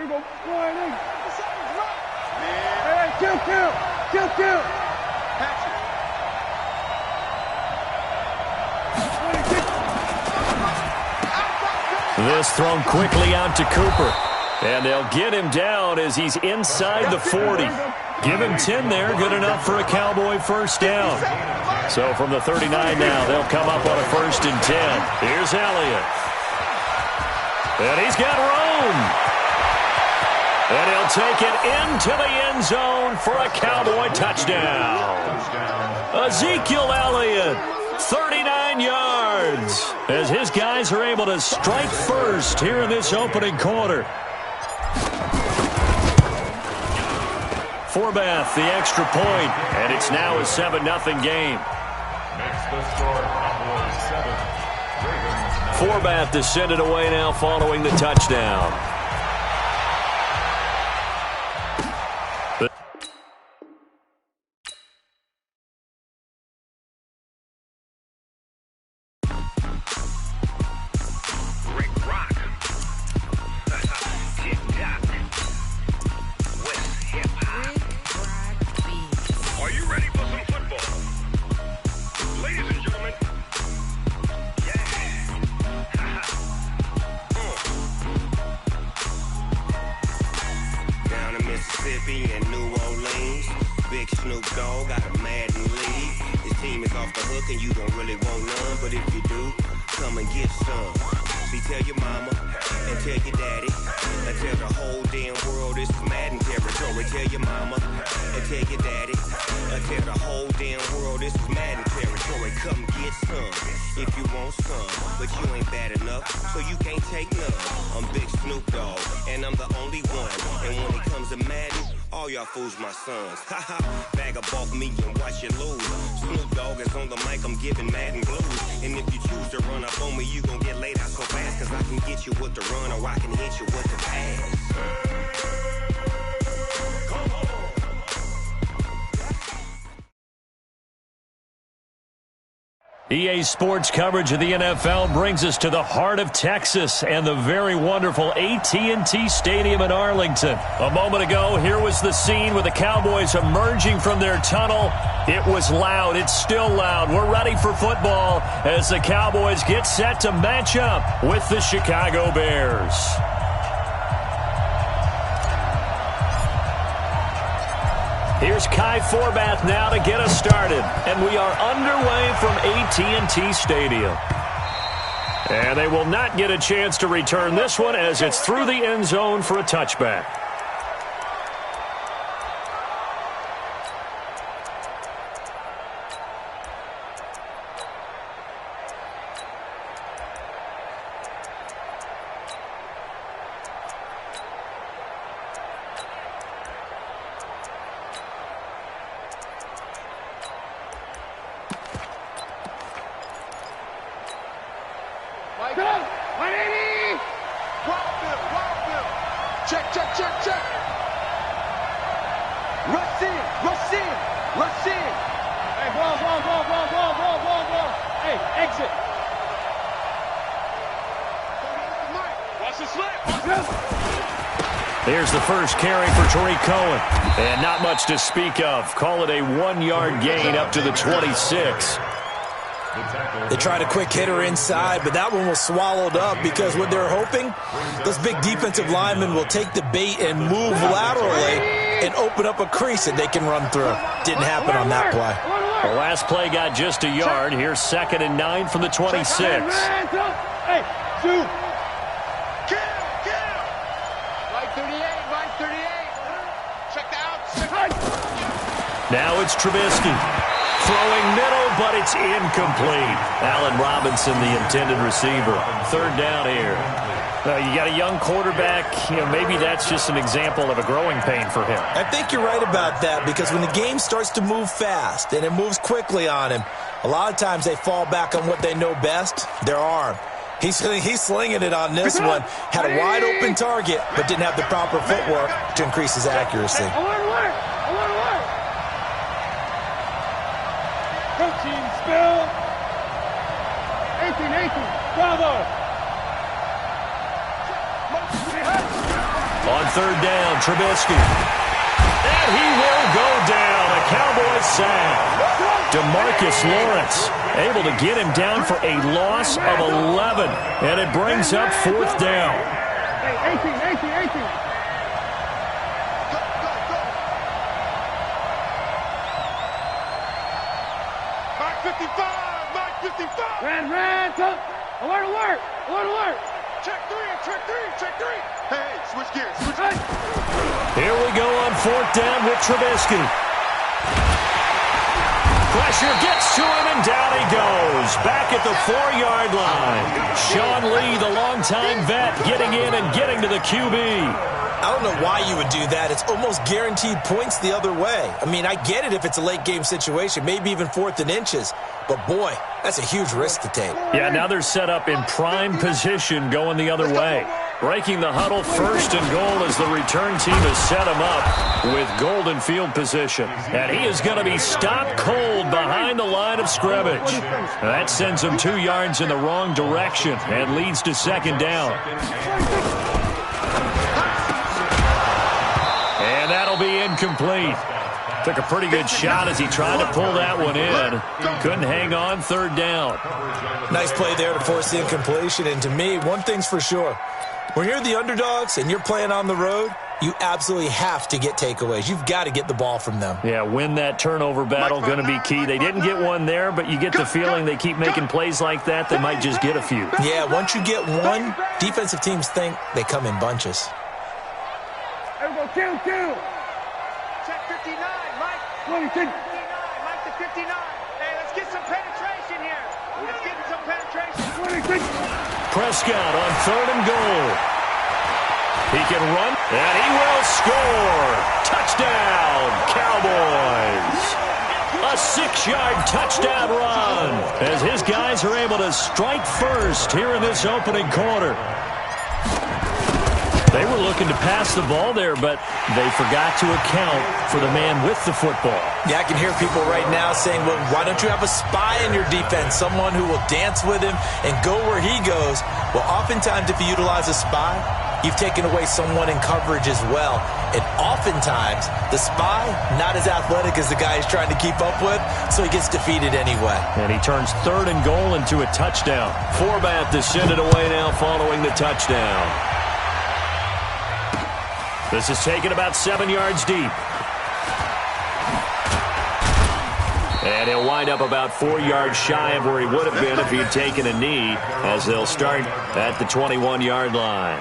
There you go. One, hey. Hey, kill. Patch it. This thrown quickly out to Cooper. And they'll get him down as he's inside the 40. Give him 10 there, good enough for a Cowboy first down. So from the 39 now, they'll come up on a 1st and 10. Here's Elliott. And he's got room. And he'll take it into the end zone for a Cowboy touchdown. Ezekiel Elliott, 39 yards, as his guys are able to strike first here in this opening quarter. Forbath, the extra point, and it's now a 7-0 game. Makes the score Cowboys 7, Ravens 9. Forbath descended away now following the touchdown. Bag a bulk me and watch you lose. Snoop Dogg is on the mic, I'm giving Madden blues. And if you choose to run up on me, you gon' get laid out so fast. Cause I can get you with the run or I can hit you with the pass. EA Sports coverage of the NFL brings us to the heart of Texas and the very wonderful AT&T Stadium in Arlington. A moment ago, here was the scene with the Cowboys emerging from their tunnel. It was loud. It's still loud. We're ready for football as the Cowboys get set to match up with the Chicago Bears. Here's Kai Forbath now to get us started. And we are underway from AT&T Stadium. And they will not get a chance to return this one as it's through the end zone for a touchback. There's the first carry for Tariq Cohen. And not much to speak of. Call it a 1-yard gain up to the 26. They tried a quick hitter inside, but that one was swallowed up because what they're hoping, those big defensive linemen will take the bait and move laterally and open up a crease that they can run through. Didn't happen on that play. The last play got just a yard. Here's 2nd and 9 from the 26. Hey, shoot. Now it's Trubisky. Throwing middle, but it's incomplete. Allen Robinson, the intended receiver. 3rd down here. You got a young quarterback. Maybe that's just an example of a growing pain for him. I think you're right about that because when the game starts to move fast and it moves quickly on him, a lot of times they fall back on what they know best, their arm. He's slinging it on this one. Had a wide open target, but didn't have the proper footwork to increase his accuracy. I want to work. Protein spill. 18, bravo. On third down, Trubisky. And he will go down. A Cowboys sack. DeMarcus Lawrence able to get him down for a loss of 11. And it brings up fourth down. Hey, 18. Mark 55. Ran, alert. Check three. Hey, switch gears. Here we go on fourth down with Trubisky. Pressure gets to him, and down he goes. Back at the 4-yard line. Sean Lee, the longtime vet, getting in and getting to the QB. I don't know why you would do that. It's almost guaranteed points the other way. I mean, I get it if it's a late-game situation, maybe even 4th and inches. But, boy, that's a huge risk to take. Yeah, now they're set up in prime position going the other way. Breaking the huddle, first and goal as the return team has set him up with golden field position. And he is going to be stopped cold behind the line of scrimmage. That sends him 2 yards in the wrong direction and leads to second down. And that'll be incomplete. Took a pretty good shot as he tried to pull that one in. Couldn't hang on, third down. Nice play there to force the incompletion. And to me, one thing's for sure. When you're the underdogs and you're playing on the road, you absolutely have to get takeaways. You've got to get the ball from them. Yeah, win that turnover battle, going to be key. They didn't get one there, but you get the feeling they keep making plays like that, they might just get a few. Yeah, once you get one, defensive teams think they come in bunches. Everybody go, kill. Check 59, Mike. 26. 59, Mike to 59. Hey, let's get some penetration here. Let's get some penetration. 26. Prescott on third and goal. He can run, and he will score. Touchdown, Cowboys. A 6-yard touchdown run as his guys are able to strike first here in this opening quarter. They were looking to pass the ball there, but they forgot to account for the man with the football. Yeah, I can hear people right now saying, well, why don't you have a spy in your defense, someone who will dance with him and go where he goes? Well, oftentimes if you utilize a spy, you've taken away someone in coverage as well. And oftentimes, the spy, not as athletic as the guy he's trying to keep up with, so he gets defeated anyway. And he turns third and goal into a touchdown. Forbath to send it away now following the touchdown. This is taken about 7 yards deep. And he'll wind up about 4 yards shy of where he would have been if he'd taken a knee, as they'll start at the 21-yard line.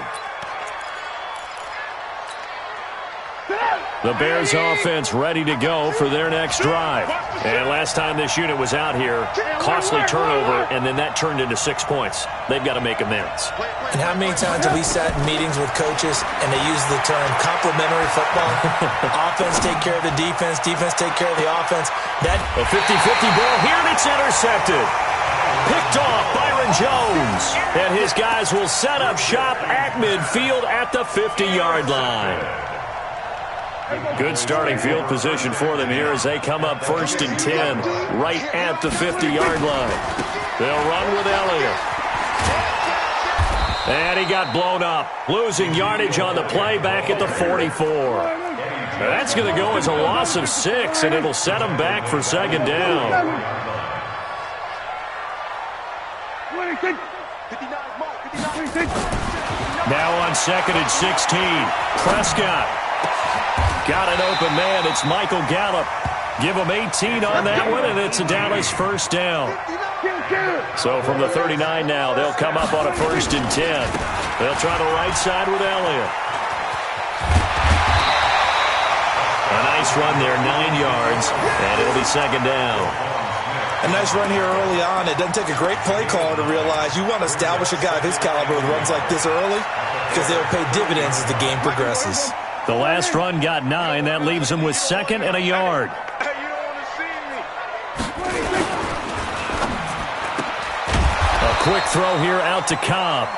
The Bears offense ready to go for their next drive. And last time this unit was out here, costly turnover, and then that turned into 6 points. They've got to make amends. And how many times have we sat in meetings with coaches and they use the term complementary football? Offense take care of the defense, defense take care of the offense. That a 50-50 ball here, and it's intercepted. Picked off Byron Jones. And his guys will set up shop at midfield at the 50-yard line. Good starting field position for them here as they come up first and 10 right at the 50-yard line. They'll run with Elliott. And he got blown up, losing yardage on the play back at the 44. That's going to go as a loss of 6, and it'll set them back for second down. 26. 56. Now on second and 16, Prescott. Got an open man. It's Michael Gallup. Give him 18 on that one, and it's a Dallas first down. So from the 39 now, they'll come up on a first and 10. They'll try the right side with Elliott. A nice run there, 9 yards, and it'll be second down. a nice run here early on. It doesn't take a great play caller to realize you want to establish a guy of his caliber with runs like this early because they'll pay dividends as the game progresses. The last run got 9. That leaves him with second and a yard. Hey, you don't want to see me. A quick throw here out to Cobb.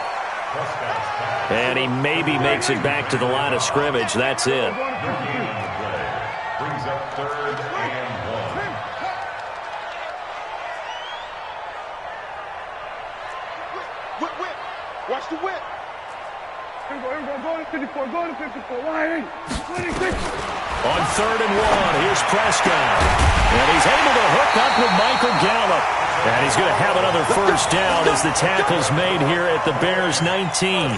And he maybe makes it back to the line of scrimmage. That's it. Brings up third and 1. Whip. Watch the whip. Here we go, go to 54, go to 54, wide 26. On 3rd and 1, here's Prescott. And he's able to hook up with Michael Gallup. And he's going to have another first down as the tackle's made here at the Bears 19.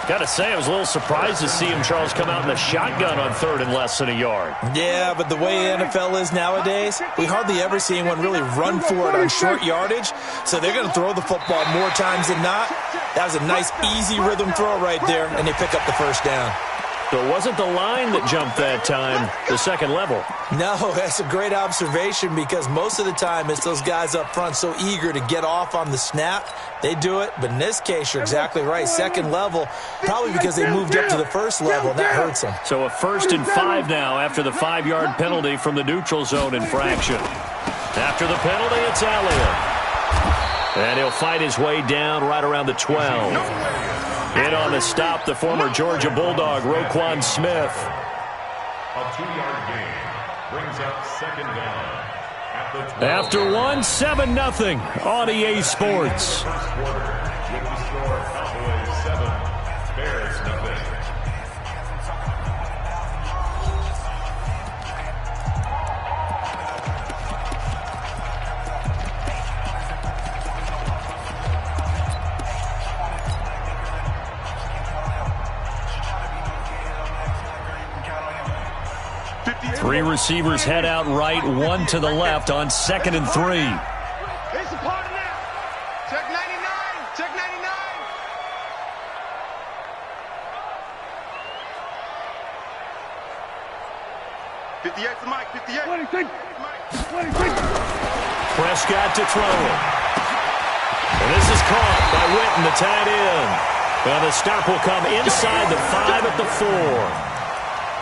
Got to say, I was a little surprised to see him, Charles, come out in the shotgun on 3rd and less than a yard. Yeah, but the way NFL is nowadays, we hardly ever see anyone really run for it on short yardage. So they're going to throw the football more times than not. That was a nice, easy rhythm throw right there, and they pick up the first down. So it wasn't the line that jumped that time, the second level. No, that's a great observation because most of the time it's those guys up front so eager to get off on the snap. They do it, but in this case, you're exactly right. Second level, probably because they moved up to the first level, and that hurts them. So a 1st and 5 now after the 5-yard penalty from the neutral zone infraction. After the penalty, it's Elliott. And he'll fight his way down right around the 12. In on the stop, the former Georgia Bulldog, Roquan Smith. A 2-yard gain brings up 2nd down. At the 12. After 1, 7-0 on EA Sports. First quarter, with the score Cowboys 7, Bears nothing. Three receivers head out right, one to the left on 2nd and 3. It's a party now. Check 99. Check 99. 58's Mike. 58. 26. 26. Prescott to throw it. And this is caught by Witten, the tight end. And the stop will come inside the 5 at the 4.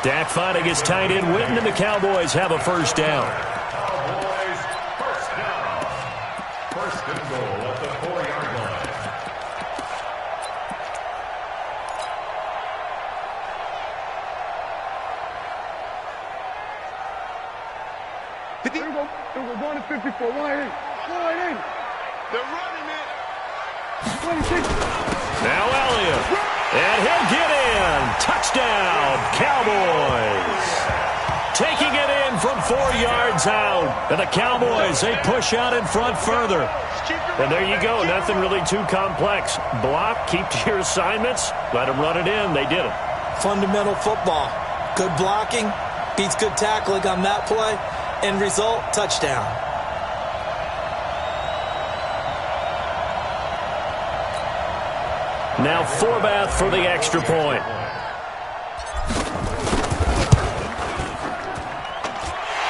Dak finding his tight end Witten, and the Cowboys have a first down. Cowboys first down. First and goal at the 4-yard line. Here we go, going to 54, wide 8. They're running it. 26. Now Elliott. And he'll get in. Touchdown, Cowboys. Taking it in from 4 yards out. And the Cowboys, they push out in front further. And there you go. Nothing really too complex. Block, keep to your assignments. Let them run it in. They did it. Fundamental football. Good blocking. Beats good tackling on that play. End result, touchdown. Now Forbath for the extra point.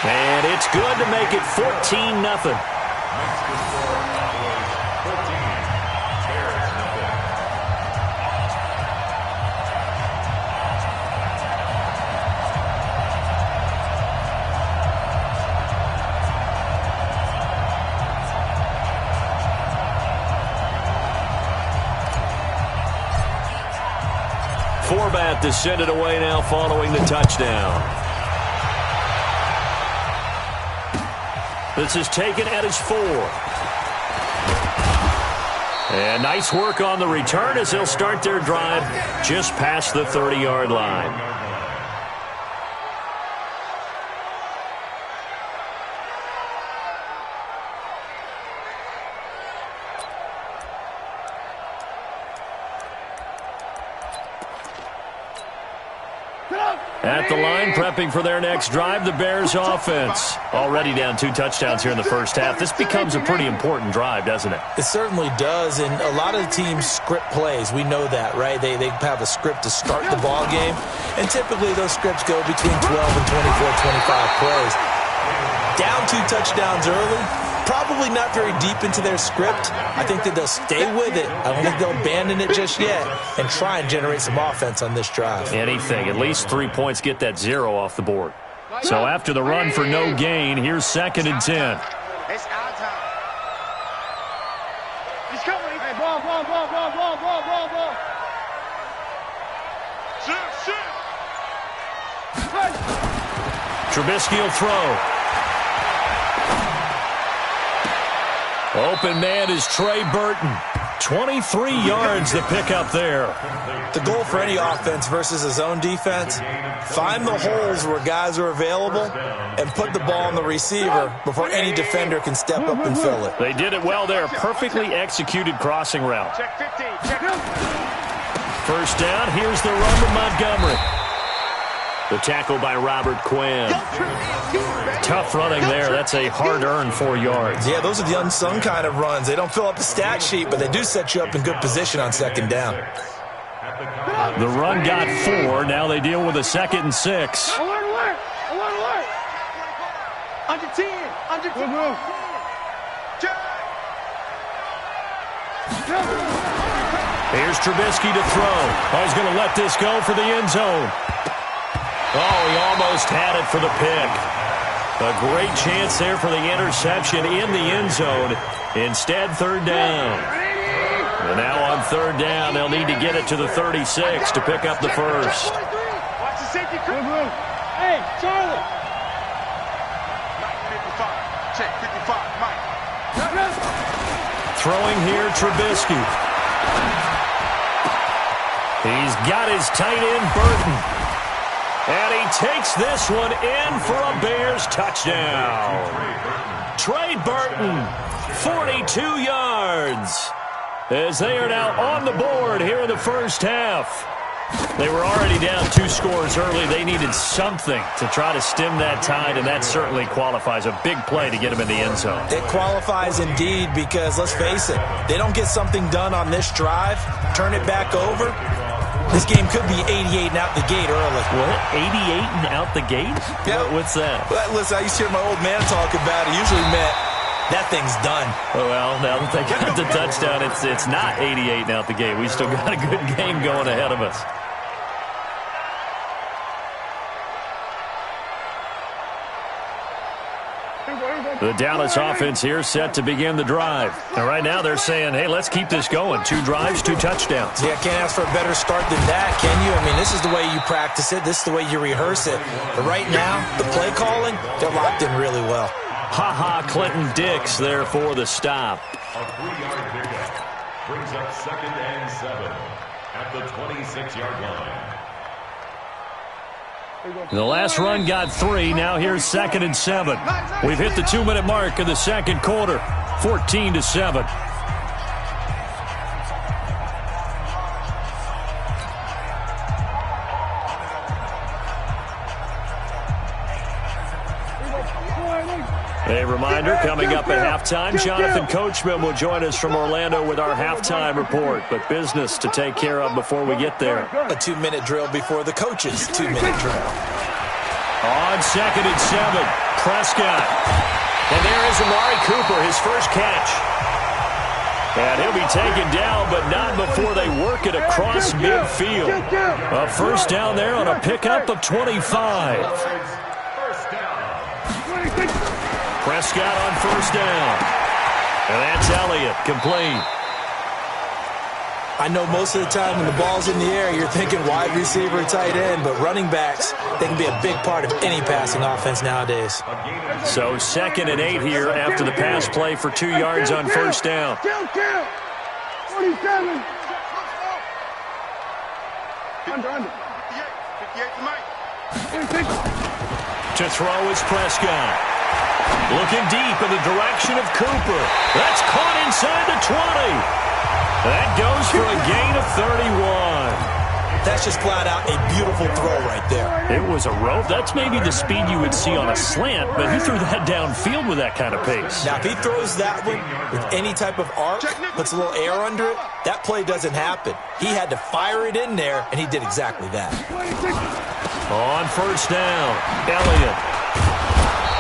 And it's good to make it 14-0. Makes the score Cowboys 14, Bears nothing. Forbath is sent it away now following the touchdown. This is taken at his 4. And nice work on the return as they'll start their drive just past the 30-yard line. At the line, prepping for their next drive, the Bears offense. Already down 2 touchdowns here in the first half. This becomes a pretty important drive, doesn't it? It certainly does, and a lot of the teams script plays. We know that, right? They have a script to start the ball game, and typically those scripts go between 12 and 24, 25 plays. Down 2 touchdowns early, probably not very deep into their script. I think that they'll stay with it. I don't think they'll abandon it just yet and try and generate some offense on this drive. Anything. At least 3 points get that 0 off the board. So after the run for no gain, here's 2nd and 10. It's our time. He's coming. Hey, ball. Shoot. Trubisky will throw. Open man is Trey Burton. 23 yards the pickup there. The goal for any offense versus a zone defense, find the holes where guys are available and put the ball on the receiver before any defender can step up and fill it. They did it well there. Perfectly executed crossing route. Check 50. Check. First down. Here's the run to Montgomery. The tackle by Robert Quinn. Tough running there. That's a hard-earned 4 yards. Yeah, those are the unsung kind of runs. They don't fill up the stat sheet, but they do set you up in good position on second down. The run got 4. Now they deal with a 2nd and 6. Alert, alert! Alert, alert! Under 10. Under 10. Go. Here's Trubisky to throw. Oh, he's going to let this go for the end zone. Oh, he almost had it for the pick. A great chance there for the interception in the end zone. Instead, third down. And now on third down, they'll need to get it to the 36 to pick up the first. Watch the safety. Hey, Charlie! Mike, 55. Check 55. Mike. Throwing here, Trubisky. He's got his tight end, Burton. And he takes this one in for a Bears touchdown. Trey Burton, 42 yards. As they are now on the board here in the first half. They were already down 2 scores early. They needed something to try to stem that tide, and that certainly qualifies. A big play to get them in the end zone. It qualifies indeed because, let's face it, they don't get something done on this drive, turn it back over, this game could be 88 and out the gate early. What? 88 and out the gate? Yeah. What's that? Well, listen, I used to hear my old man talk about it. Usually meant that thing's done. Well, now that they got the touchdown, it's not 88 and out the gate. We still got a good game going ahead of us. The Dallas offense here set to begin the drive. And right now they're saying, hey, let's keep this going. 2 drives, 2 touchdowns. Yeah, can't ask for a better start than that, can you? I mean, this is the way you practice it. This is the way you rehearse it. But right now, the play calling, they're locked in really well. Ha-ha, Clinton Dix there for the stop. A 3-yard pickup brings up 2nd and 7 at the 26-yard line. The last run got 3. Now here's 2nd and 7. We've hit the 2-minute mark of the second quarter. 14-7. A reminder, coming up at halftime, Jonathan Coachman will join us from Orlando with our halftime report. But business to take care of before we get there. A 2-minute drill before the coach's 2-minute drill. On 2nd and 7, Prescott. And there is Amari Cooper, his first catch. And he'll be taken down, but not before they work it across midfield. A first down there on a pickup of 25. Prescott on first down. And that's Elliott, complete. I know most of the time when the ball's in the air, you're thinking wide receiver, tight end, but running backs, they can be a big part of any passing offense nowadays. So 2nd and 8 here after the pass play for 2 yards on first down. 47. Under. 58 to Mike. To throw is Prescott. Looking deep in the direction of Cooper. That's caught inside the 20. That goes for a gain of 31. That's just flat out a beautiful throw right there. It was a rope. That's maybe the speed you would see on a slant, but he threw that downfield with that kind of pace. Now, if he throws that one with any type of arc, puts a little air under it, that play doesn't happen. He had to fire it in there, and he did exactly that. On first down, Elliott.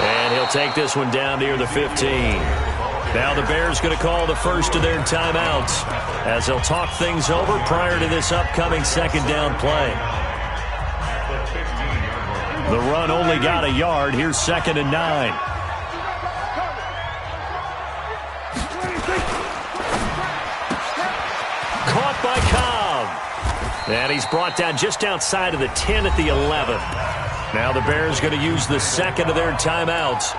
And he'll take this one down near the 15. Now the Bears going to call the first of their timeouts as they'll talk things over prior to this upcoming 2nd down play. The run only got a yard. Here's 2nd and 9. Caught by Cobb. And he's brought down just outside of the 10 at the 11. Now the Bears going to use the 2nd of their timeouts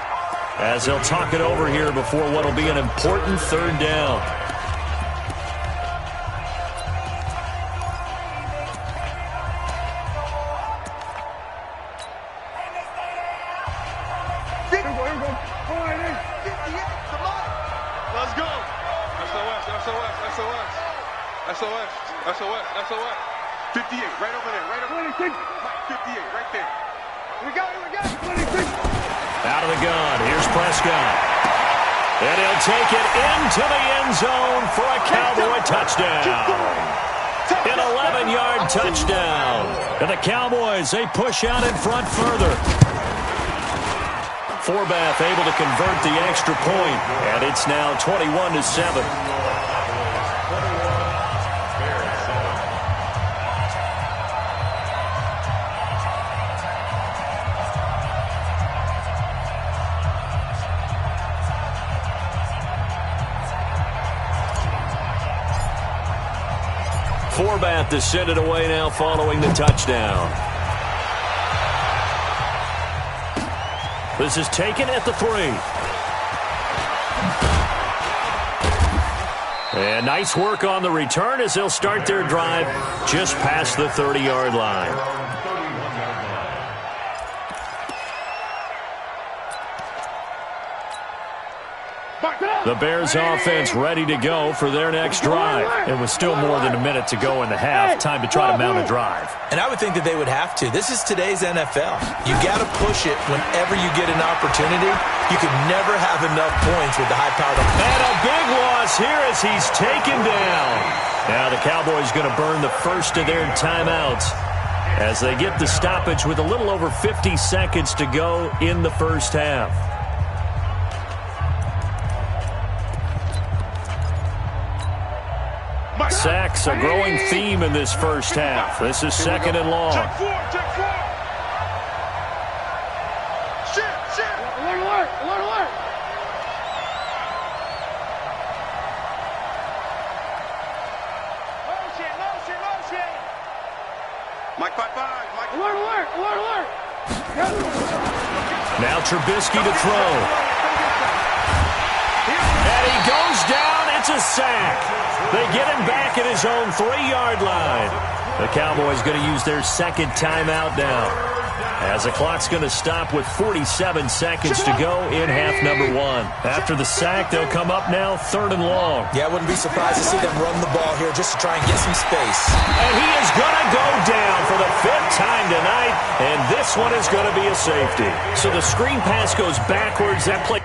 as they'll talk it over here before what will be an important 3rd down. SOS. SOS. SOS. SOS. 58, right over there. Right over there. 58, right there. We got it. 26. Out of the gun. Here's Prescott. And he'll take it into the end zone for a Cowboy touchdown. An 11-yard touchdown. And the Cowboys, they push out in front further. Forbath able to convert the extra point, and it's now 21-7. Forbath to send it away now following the touchdown. This is taken at the 3. And nice work on the return as they'll start their drive just past the 30-yard line. The Bears offense ready to go for their next drive. It was still more than a minute to go in the half. Time to try to mount a drive. And I would think that they would have to. This is today's NFL. You got to push it whenever you get an opportunity. You can never have enough points with the high-powered. And a big loss here as he's taken down. Now the Cowboys going to burn the first of their timeouts as they get the stoppage with a little over 50 seconds to go in the first half. Sacks, a growing theme in this first half. This is second and long. Check four. Shit. Alert. Motion. Mike 5-5. Mike. Alert. Now Trubisky to throw. And he goes down. It's a sack. They get him back at his own 3-yard line. The Cowboys going to use their second timeout now, as the clock's going to stop with 47 seconds to go in half number 1. After the sack, they'll come up now 3rd and long. Yeah, I wouldn't be surprised to see them run the ball here just to try and get some space. And he is going to go down for the 5th time tonight, and this one is going to be a safety. So the screen pass goes backwards. That play.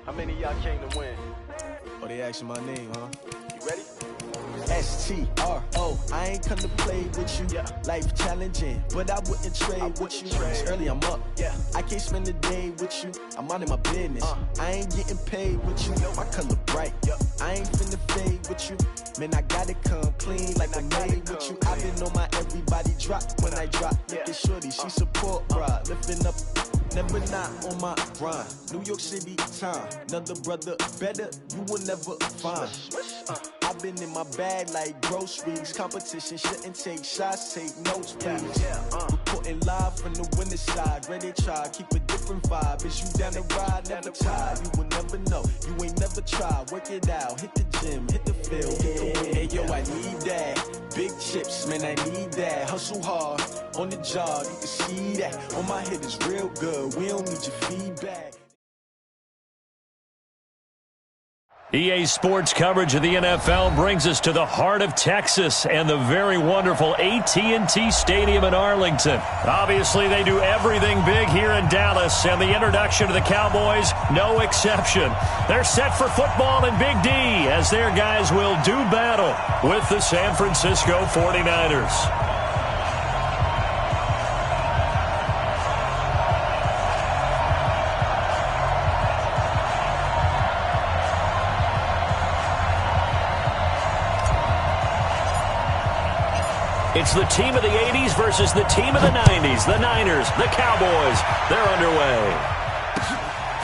How many of y'all came to win? Oh, they asking my name, huh? You ready? S-T-R-O. I ain't come to play with you. Yeah. Life challenging, but I wouldn't trade with you. It's early, I'm up. Yeah. I can't spend the day with you. I'm minding my business. I ain't getting paid with you. My color bright. I ain't finna fade with you. Man, I gotta come clean like I made with you. I've been on my everybody drop when I drop. Look at shorty, she support, bruh. Lifting up. Never not on my grind. New York City time. Another brother better, you will never find. I've been in my bag like groceries. Competition shouldn't take shots, take notes, please. Reporting live from the winning side. Ready to try, keep a different vibe. Is you down the ride, never tired. You will never know, you ain't never tried. Work it out, hit the gym, hit the field, hit the win. Hey yo, I need that. Big chips, man, I need that. Hustle hard, on the job, you can see that. On my head is real good, we don't need your feedback. EA Sports coverage of the NFL brings us to the heart of Texas and the very wonderful AT&T Stadium in Arlington. Obviously, they do everything big here in Dallas, and the introduction to the Cowboys, no exception. They're set for football in Big D as their guys will do battle with the San Francisco 49ers. It's the team of the 80s versus the team of the 90s. The Niners, the Cowboys, they're underway.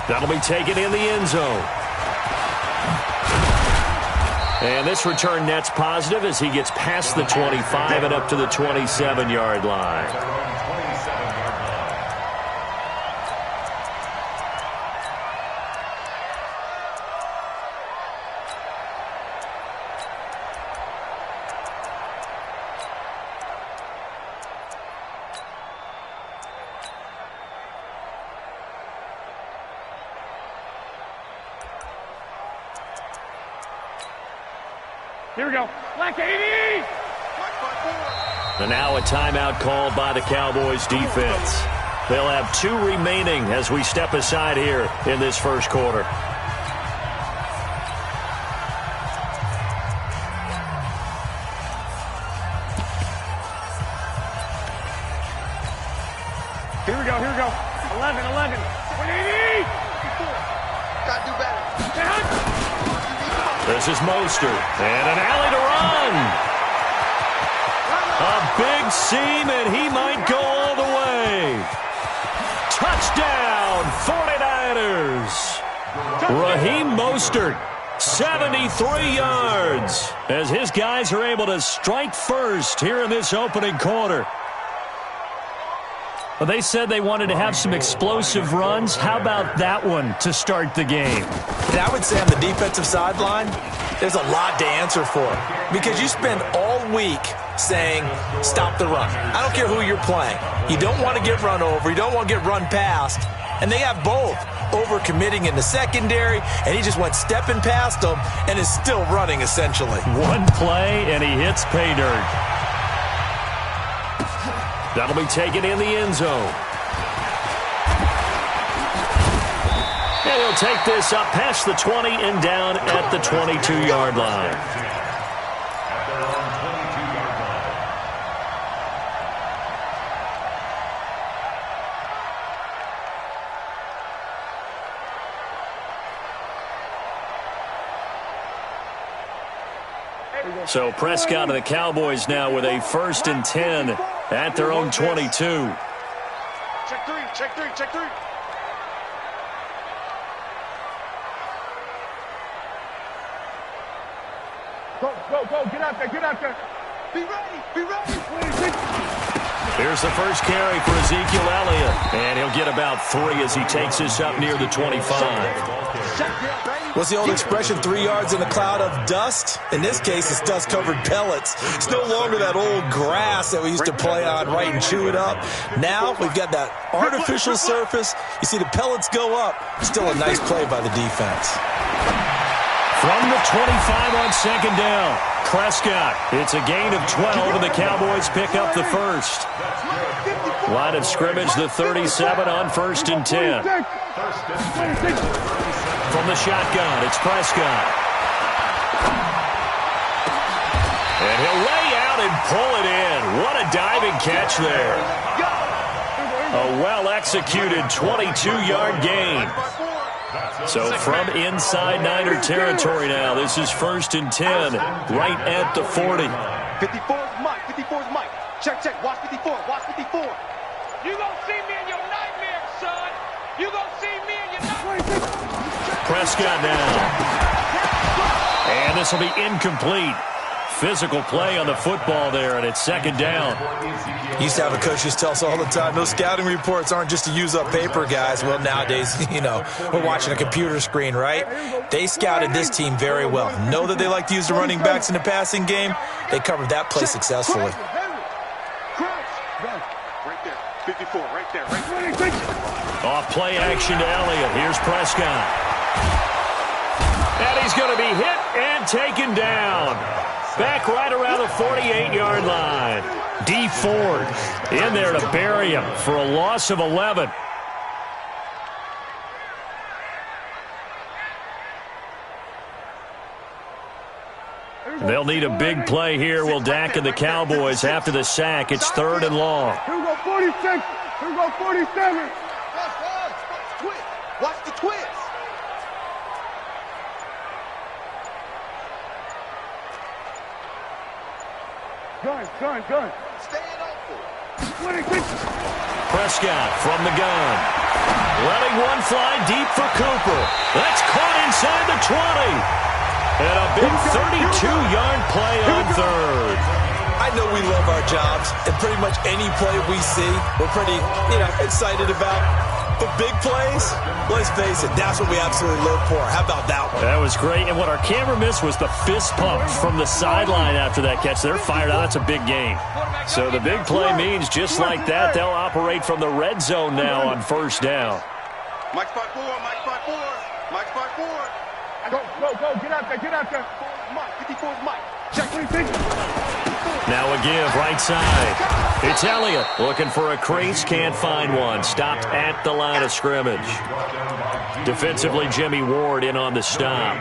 That'll be taken in the end zone. And this return net's positive as he gets past the 25 and up to the 27-yard line. Here we go. Black 80! And now a timeout called by the Cowboys defense. They'll have 2 remaining as we step aside here in this first quarter. Here we go, here we go. 11, 11. 180! Gotta do better. This is Mostert. And an alley to run. A big seam, and he might go all the way. Touchdown, 49ers. Raheem Mostert, 73 yards, as his guys are able to strike first here in this opening quarter. Well, they said they wanted to have some explosive runs. How about that one to start the game? And I would say on the defensive sideline, there's a lot to answer for. Because you spend all week saying, stop the run. I don't care who you're playing. You don't want to get run over. You don't want to get run past. And they have both. Over-committing in the secondary, and he just went stepping past them and is still running, essentially. One play, and he hits pay dirt. That'll be taken in the end zone. And he'll take this up past the 20 and down at the 22-yard line. So Prescott and the Cowboys now with a 1st and 10 at their own 22. Check 3, check 3, check 3. Go, go, go. Get out there, get out there. Be ready, be ready. Here's the first carry for Ezekiel Elliott. And he'll get about 3 as he takes this up near the 25. What's the old expression, 3 yards in a cloud of dust? In this case, it's dust-covered pellets. It's no longer that old grass that we used to play on, right, and chew it up. Now we've got that artificial surface. You see the pellets go up. Still a nice play by the defense. From the 25 on 2nd down, Prescott. It's a gain of 12, and the Cowboys pick up the first. Line of scrimmage, the 37 on 1st and 10. From the shotgun, it's Prescott. And he'll lay out and pull it in. What a diving catch there. A well-executed 22-yard gain. So from inside Niner territory now, this is 1st and 10, right at the 40. 54's Mike, 54's Mike. Check, check, watch 54, watch 54. You gonna see me in your nightmares, son. You gonna see me in your nightmares. Prescott now. And this will be incomplete. Physical play on the football there, and it's 2nd down. Used to have a coach just tell us all the time, those scouting reports aren't just to use up paper, guys. Well, nowadays, you know, we're watching a computer screen, right? They scouted this team very well. Know that they like to use the running backs in the passing game. They covered that play successfully. Right there, 54, right there, right there. Off play action to Elliott. Here's Prescott. And he's going to be hit and taken down. Back right around the 48-yard line. D Ford in there to bury him for a loss of 11. They'll need a big play here. Will Dak and the Cowboys after the sack. It's 3rd and long. Here we go, 46. Here we go, 47. Watch the twist. Gun. Stay in awful. 26. Prescott from the gun. Letting one fly deep for Cooper. That's caught inside the 20. And a big 32-yard play on 3rd. I know we love our jobs, and pretty much any play we see, we're pretty, excited about. But big plays, let's face it, that's what we absolutely live for. How about that one? That was great. And what our camera missed was the fist pump from the sideline after that catch. They're fired out. That's a big gain. So the big play means just like that, they'll operate from the red zone now on 1st down. Mike spot 4, Mike spot 4, Mike spot 4. Go, get out there. Mike, 54's Mike. Now a give, right side. It's Elliott looking for a crease, can't find one. Stopped at the line of scrimmage. Defensively, Jimmy Ward in on the stop.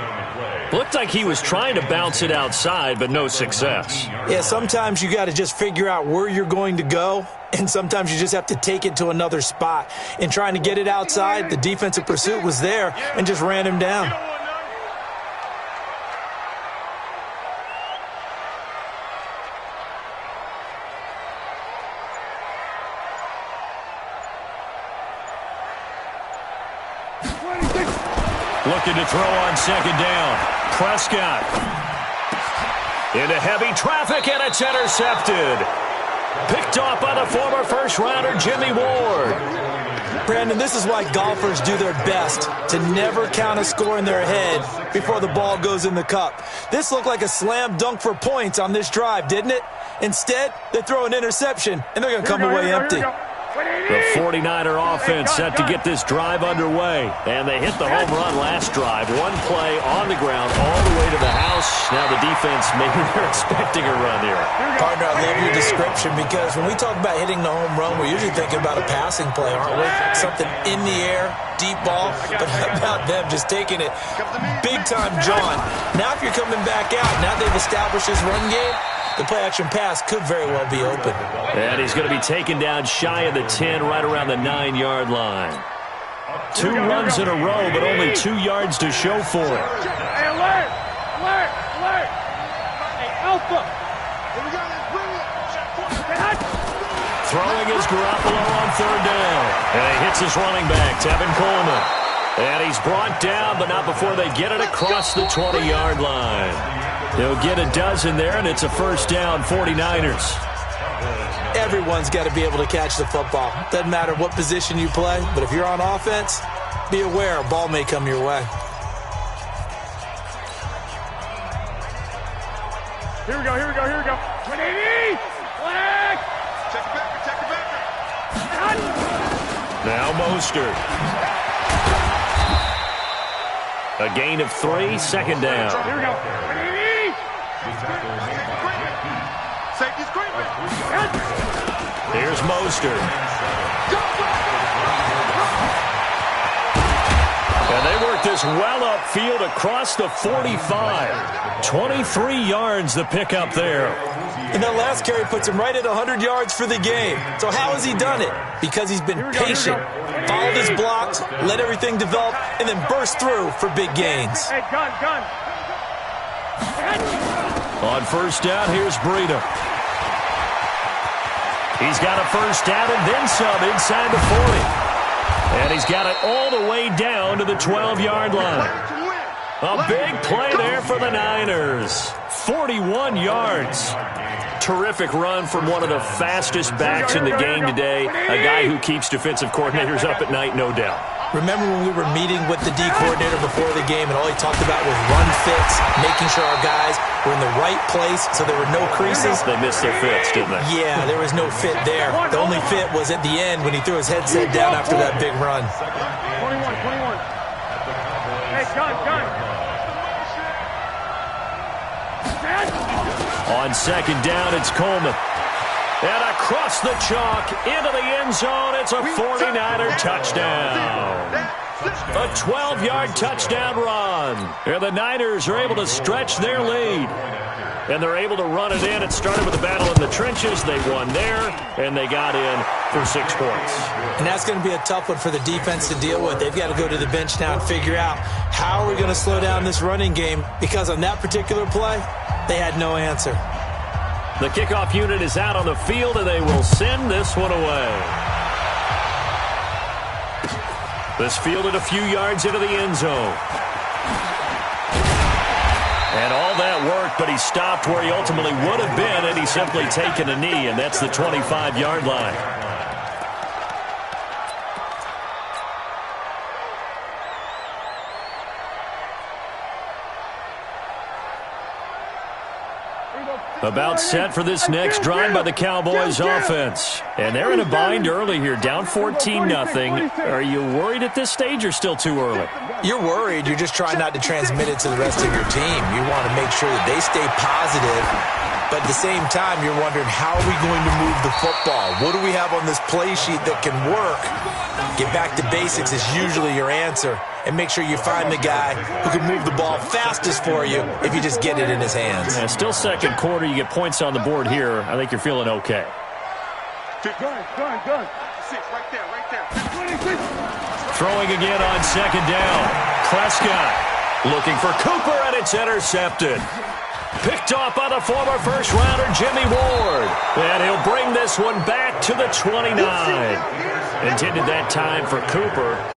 Looked like he was trying to bounce it outside, but no success. Yeah, sometimes you got to just figure out where you're going to go, and sometimes you just have to take it to another spot. In trying to get it outside, the defensive pursuit was there and just ran him down. Looking to throw on second down. Prescott. Into heavy traffic, and it's intercepted. Picked off by the former first-rounder, Jimmy Ward. Brandon, this is why golfers do their best to never count a score in their head before the ball goes in the cup. This looked like a slam dunk for points on this drive, didn't it? Instead, they throw an interception, and they're going to come away empty. The 49er offense set to get this drive underway. And they hit the home run last drive. One play on the ground all the way to the house. Now the defense, maybe they're expecting a run here. Partner, I love your description because when we talk about hitting the home run, we're usually thinking about a passing play, aren't we? Something in the air, deep ball. But how about them just taking it big-time John? Now if you're coming back out, now they've established this run game, the play-action pass could very well be open. And he's going to be taken down shy of the 10, right around the 9-yard line. 2 runs in a row, but only 2 yards to show for it. Hey, alert! Alert! Alert! Hey, Alpha! Throwing is Garoppolo on third down. And he hits his running back, Tevin Coleman. And he's brought down, but not before they get it across the 20-yard line. They'll get a dozen there, and it's a first down, 49ers. Everyone's got to be able to catch the football. Doesn't matter what position you play, but if you're on offense, be aware a ball may come your way. Here we go, here we go, here we go. 180! Flag! Check it back, check it back. Now Mostert. A gain of 3, second down. Here we go. 180! Safety's creeping. Here's Mostert. And they work this well upfield across the 45. 23 yards the pickup there. And that last carry puts him right at 100 yards for the game. So how has he done it? Because he's been patient, followed his blocks, let everything develop, and then burst through for big gains. Hey, gun. On first down, here's Breida. He's got a first down and then some inside the 40. And he's got it all the way down to the 12-yard line. A big play there for the Niners. 41 yards. Terrific run from one of the fastest backs in the game today. A guy who keeps defensive coordinators up at night, no doubt. Remember when we were meeting with the D coordinator before the game and all he talked about was run fits, making sure our guys were in the right place so there were no creases? They missed their fits, didn't they? Yeah, there was no fit there. The only fit was at the end when he threw his headset down after that big run. 21. Hey, gun. On second down, it's Coleman. And across the chalk, into the end zone, it's a 49er touchdown. A 12-yard touchdown run. And the Niners are able to stretch their lead. And they're able to run it in. It started with a battle in the trenches. They won there, and they got in for 6 points. And that's going to be a tough one for the defense to deal with. They've got to go to the bench now and figure out how are we going to slow down this running game, because on that particular play, they had no answer. The kickoff unit is out on the field, and they will send this one away. This fielded a few yards into the end zone. And all that worked, but he stopped where he ultimately would have been, and he's simply taken a knee, and that's the 25-yard line. About set for this next drive by the Cowboys offense. And they're in a bind early here, down 14-0. Are you worried at this stage or still too early? You're worried. You're just trying not to transmit it to the rest of your team. You want to make sure that they stay positive. But at the same time, you're wondering, how are we going to move the football? What do we have on this play sheet that can work? Get back to basics is usually your answer. And make sure you find the guy who can move the ball fastest for you if you just get it in his hands. Yeah, still second quarter. You get points on the board here. I think you're feeling okay. Good. 6, right there. Throwing again on second down. Prescott looking for Cooper, and it's intercepted. Picked off by the former first-rounder Jimmy Ward. And he'll bring this one back to the 29. Intended that time for Cooper.